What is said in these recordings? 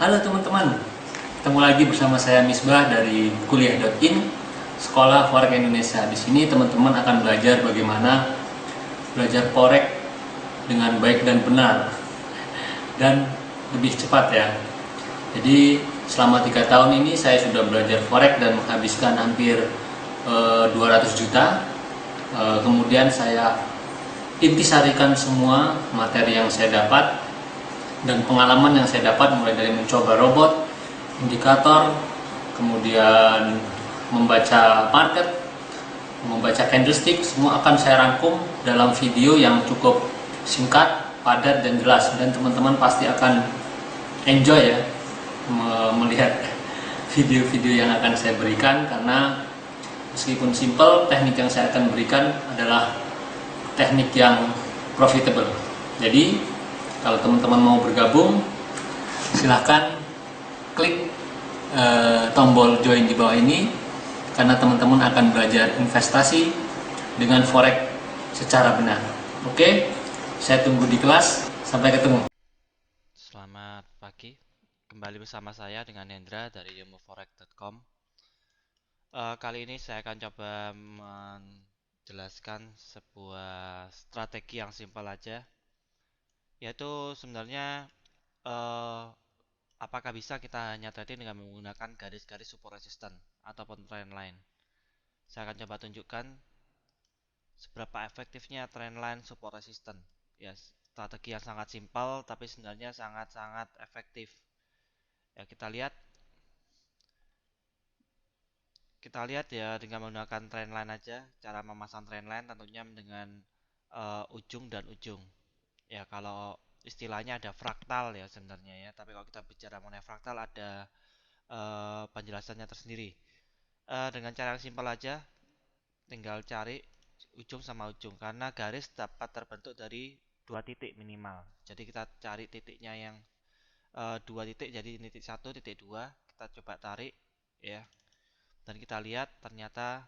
Halo teman-teman, ketemu lagi bersama saya Misbah dari kuliah.in, Sekolah Forex Indonesia. Di sini teman-teman akan belajar bagaimana belajar forex dengan baik dan benar dan lebih cepat ya. Jadi selama 3 tahun ini saya sudah belajar forex dan menghabiskan hampir 200 juta. Kemudian saya intisarikan semua materi yang saya dapat dan pengalaman yang saya dapat mulai dari mencoba robot, indikator, kemudian membaca market, membaca candlestick, semua akan saya rangkum dalam video yang cukup singkat, padat dan jelas, dan teman-teman pasti akan enjoy ya melihat video-video yang akan saya berikan, karena meskipun simple, teknik yang saya akan berikan adalah teknik yang profitable. Jadi kalau teman-teman mau bergabung, silahkan klik tombol join di bawah ini, karena teman-teman akan belajar investasi dengan forex secara benar. Oke, saya tunggu di kelas. Sampai ketemu. Selamat pagi, kembali bersama saya dengan Hendra dari ilmuforex.com. Kali ini saya akan coba menjelaskan sebuah strategi yang simpel aja, yaitu sebenarnya eh, apakah bisa kita hanya trading dengan menggunakan garis-garis support resistance ataupun trend line. Saya akan coba tunjukkan seberapa efektifnya trend line support resistance. Ya, strategi yang sangat simpel tapi sebenarnya sangat-sangat efektif. Ya, kita lihat ya dengan menggunakan trendline aja. Cara memasang trendline tentunya dengan ujung dan ujung. Ya, kalau istilahnya ada fraktal ya sebenarnya ya. Tapi kalau kita bicara mengenai fraktal ada penjelasannya tersendiri. Dengan cara yang simpel aja, tinggal cari ujung sama ujung, karena garis dapat terbentuk dari dua titik minimal. Jadi kita cari titiknya yang dua titik, jadi titik satu, titik dua. Kita coba tarik ya. Dan kita lihat ternyata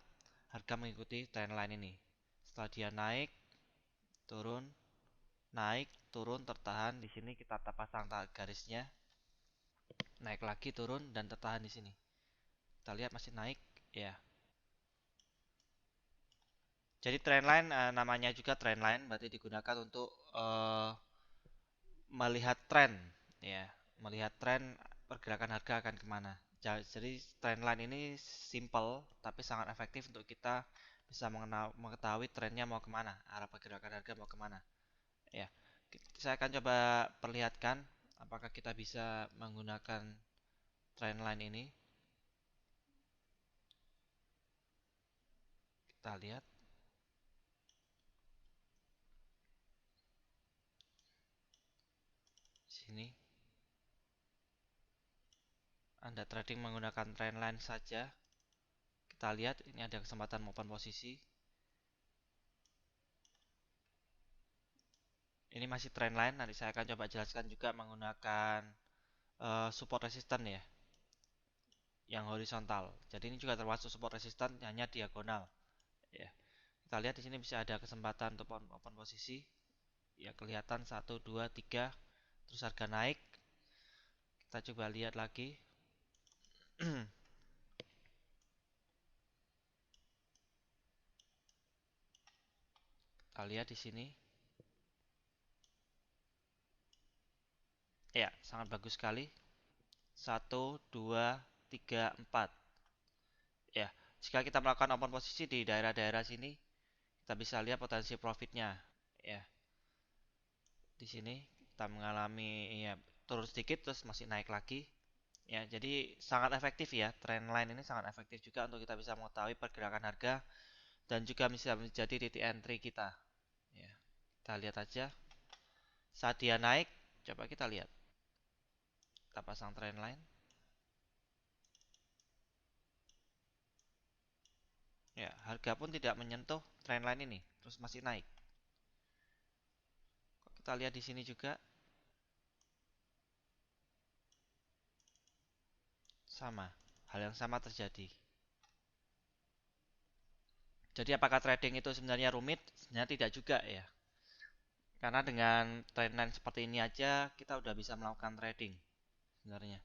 harga mengikuti trendline ini. Setelah dia naik, turun, naik, turun, tertahan di sini, kita pasang garisnya. Naik lagi, turun dan tertahan di sini. Kita lihat masih naik, ya. Jadi trendline namanya juga trendline, berarti digunakan untuk melihat tren, ya, melihat tren pergerakan harga akan kemana. Jadi trendline ini simple tapi sangat efektif untuk kita bisa mengetahui trennya mau kemana, arah pergerakan harga mau kemana. Ya, saya akan coba perlihatkan apakah kita bisa menggunakan trendline ini. Kita lihat sini. Anda trading menggunakan trendline saja. Kita lihat ini ada kesempatan open posisi. Ini masih trendline. Nanti saya akan coba jelaskan juga menggunakan support resistance ya, yang horizontal. Jadi ini juga termasuk support resistance, hanya diagonal. Ya, kita lihat di sini bisa ada kesempatan untuk open posisi. Ya, kelihatan satu, 2, 3. Terus harga naik. Kita coba lihat lagi. Kita lihat di sini. Ya, sangat bagus sekali. Satu, 2, 3, 4. Ya, jika kita melakukan open posisi di daerah-daerah sini, kita bisa lihat potensi profitnya. Ya, di sini kita mengalami ya turun sedikit terus masih naik lagi. Ya, jadi sangat efektif ya. Trendline ini sangat efektif juga untuk kita bisa mengetahui pergerakan harga dan juga bisa menjadi titik entry kita. Ya, kita lihat aja. Saat dia naik, coba kita lihat. Kita pasang trendline. Ya, harga pun tidak menyentuh trendline ini, terus masih naik. Kita lihat di sini juga sama. Hal yang sama terjadi. Jadi apakah trading itu sebenarnya rumit? Sebenarnya tidak juga ya. Karena dengan trendline seperti ini aja kita udah bisa melakukan trading. sebenarnya.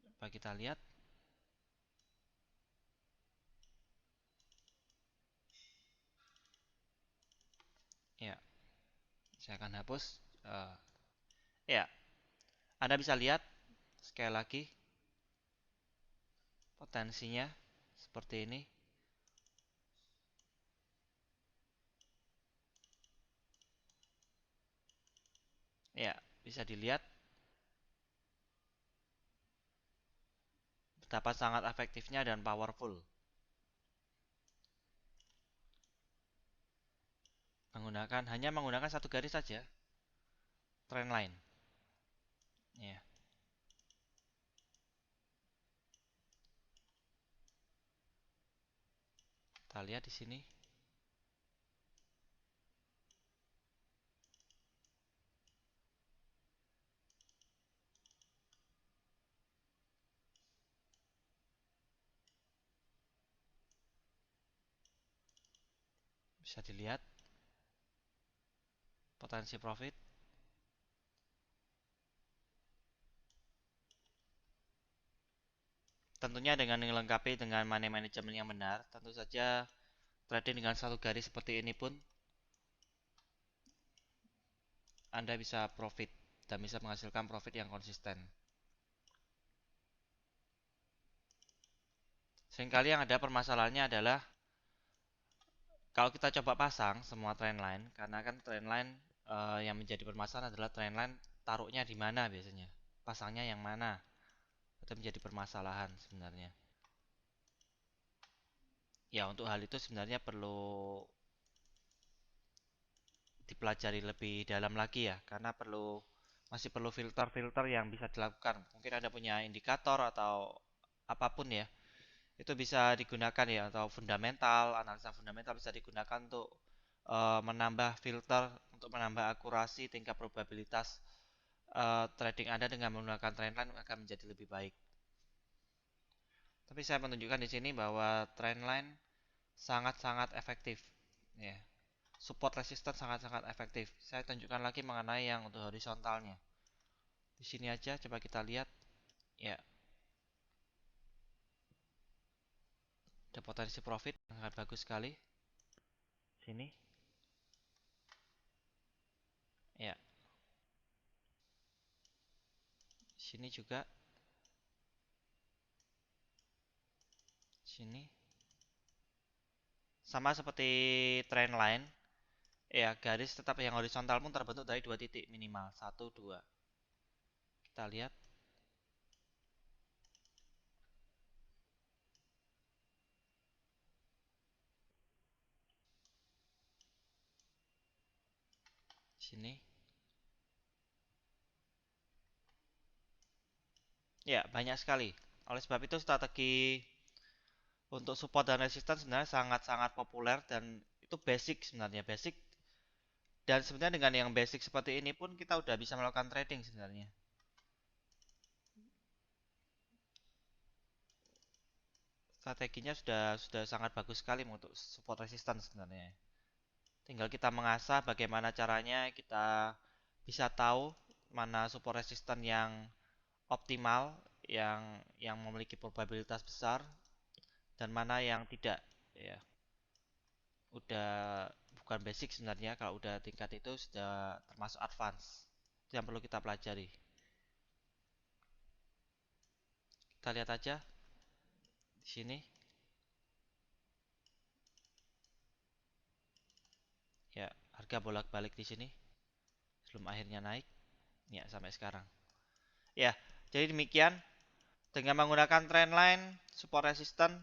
Coba kita lihat. Ya, saya akan hapus. Ya, Anda bisa lihat sekali lagi potensinya seperti ini. Ya, bisa dilihat betapa sangat efektifnya dan powerful hanya menggunakan satu garis saja trendline. Ya, kita lihat di sini. Bisa dilihat potensi profit. Tentunya dengan dilengkapi dengan money management yang benar, tentu saja trading dengan satu garis seperti ini pun Anda bisa profit dan bisa menghasilkan profit yang konsisten. Seringkali yang ada permasalahannya adalah kalau kita coba pasang semua trendline, karena kan trendline yang menjadi permasalahan adalah trendline taruhnya di mana biasanya, pasangnya yang mana, itu menjadi permasalahan sebenarnya. Ya untuk hal itu sebenarnya dipelajari lebih dalam lagi ya, karena masih perlu filter-filter yang bisa dilakukan. Mungkin Anda punya indikator atau apapun ya, itu bisa digunakan ya, atau analisa fundamental bisa digunakan untuk menambah filter, untuk menambah akurasi tingkat probabilitas trading Anda dengan menggunakan trendline akan menjadi lebih baik. Tapi saya menunjukkan di sini bahwa trendline sangat-sangat efektif. Ya, support resistance sangat-sangat efektif. Saya tunjukkan lagi mengenai yang untuk horizontalnya. Di sini aja coba kita lihat. Ya, ada potensi profit sangat bagus sekali. Sini. Ya, sini juga. Sini. Sama seperti trendline. Ya, garis tetap yang horizontal pun terbentuk dari dua titik minimal. Satu, dua. Kita lihat. Sini. Ya, banyak sekali. Oleh sebab itu strategi untuk support dan resistance sebenarnya sangat-sangat populer dan itu basic sebenarnya, basic. Dan sebenarnya dengan yang basic seperti ini pun kita udah bisa melakukan trading sebenarnya. Strateginya sudah sangat bagus sekali untuk support resistance sebenarnya. Tinggal kita mengasah bagaimana caranya kita bisa tahu mana support resistance yang optimal, yang memiliki probabilitas besar dan mana yang tidak, ya. Udah bukan basic sebenarnya, kalau udah tingkat itu sudah termasuk advance. Itu yang perlu kita pelajari. Kita lihat aja di sini. Ya, harga bolak-balik di sini sebelum akhirnya naik. Ya, sampai sekarang. Ya, jadi demikian. Dengan menggunakan trendline, support resistance,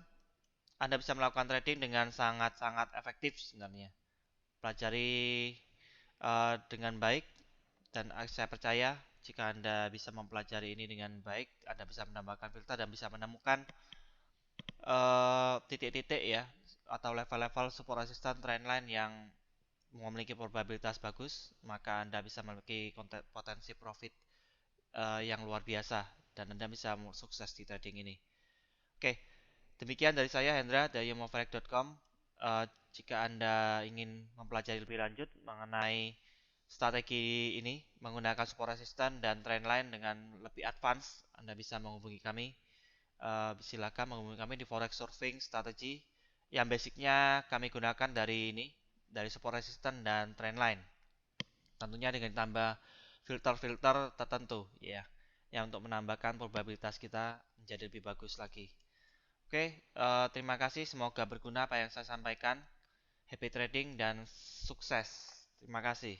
Anda bisa melakukan trading dengan sangat-sangat efektif sebenarnya. Pelajari dengan baik dan saya percaya jika Anda bisa mempelajari ini dengan baik, Anda bisa menambahkan filter dan bisa menemukan titik-titik ya atau level-level support resistance trendline yang memiliki probabilitas bagus, maka Anda bisa memiliki potensi profit yang luar biasa dan Anda bisa sukses di trading ini. Oke, demikian dari saya Hendra dari yomofarek.com. Jika Anda ingin mempelajari lebih lanjut mengenai strategi ini menggunakan support assistant dan trendline dengan lebih advance, Anda bisa menghubungi kami. Silakan menghubungi kami di Forex Surfing Strategi yang basicnya kami gunakan dari support assistant dan trendline. Tentunya dengan tambah filter-filter tertentu ya, yang untuk menambahkan probabilitas kita menjadi lebih bagus lagi. Oke, terima kasih. Semoga berguna apa yang saya sampaikan. Happy trading dan sukses. Terima kasih.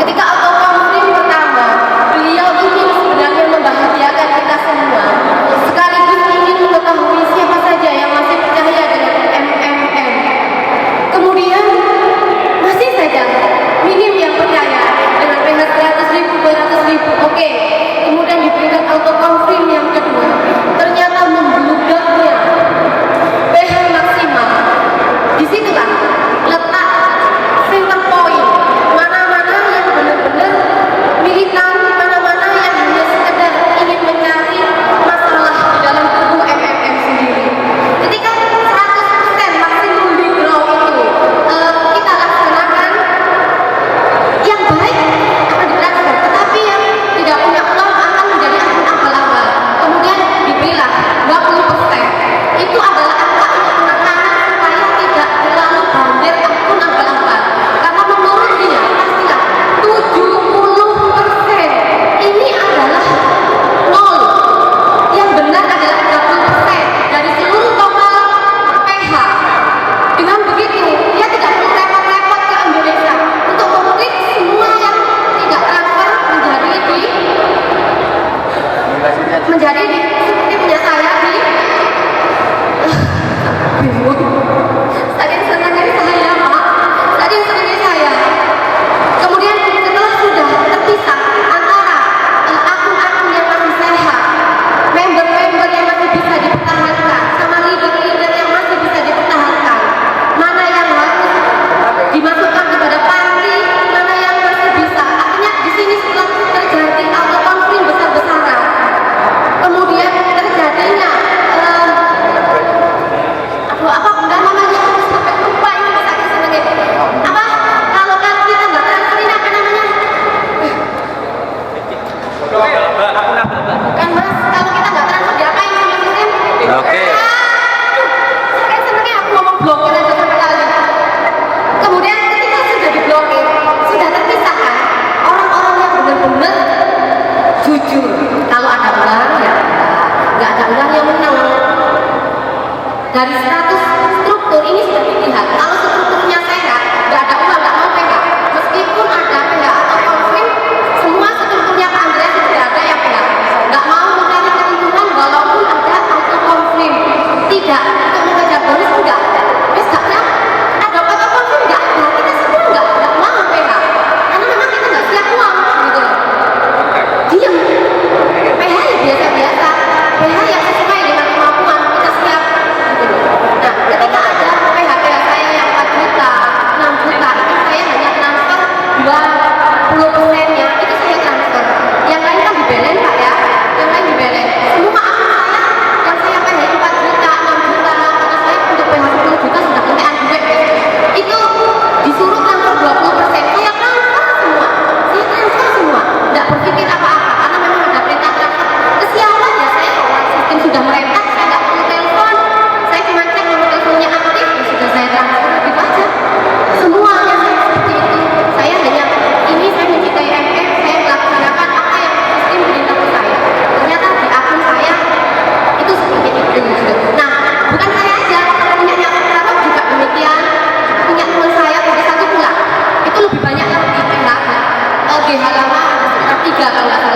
Ketika auto konflik dari 100 struktur ini sudah dilihat. Kalau strukturnya sehat, nggak ada uang, nggak mau PH. Meskipun ada PH atau konflik, semua strukturnya Pak Andreas sudah ada yang PH. Nggak mau mencari keuntungan walaupun ada auto konflik. Tidak untuk mengejar bonus enggak. Wes nggak ada auto konflik nggak ada. Kita semua nggak mau PH. Karena memang kita nggak siap uang gitu loh. Diam. PH ya biasa-biasa. PH yang sesuai dengan kemampuan kita siap gitu loh. Nah, ketika ada PH saya yang 4 juta, 6 juta, itu saya hanya transfer 20%-nya, itu saya transfer. Yang lain kan dibelen Pak ya, yang lain dibelen. Semua akun saya yang saya PH 4 juta, 6 juta, karena saya untuk PH 10 juta sudah ketean duit. Itu disuruh transfer 20%, saya transfer semua. Saya transfer semua, nggak berpikir apa-apa, karena memang ada perintah transfer. Kesiapan ya saya, kalau sistem sudah merentak, saya nggak perlu telepon. Saya cuma cek nomor teleponnya aktif, ya sudah saya transfer, gitu aja. Semuanya saya seperti itu. Saya hanya, ini saya mencintai MM, saya melaksanakan apa yang sistem beritahu saya. Ternyata di akun saya, itu seperti itu juga. Nah, bukan saya aja, punya Pak juga demikian, punya teman saya, pada satu bulan, itu lebih banyak lagi di PH, di halaman sekitar 3 kalau nggak salah.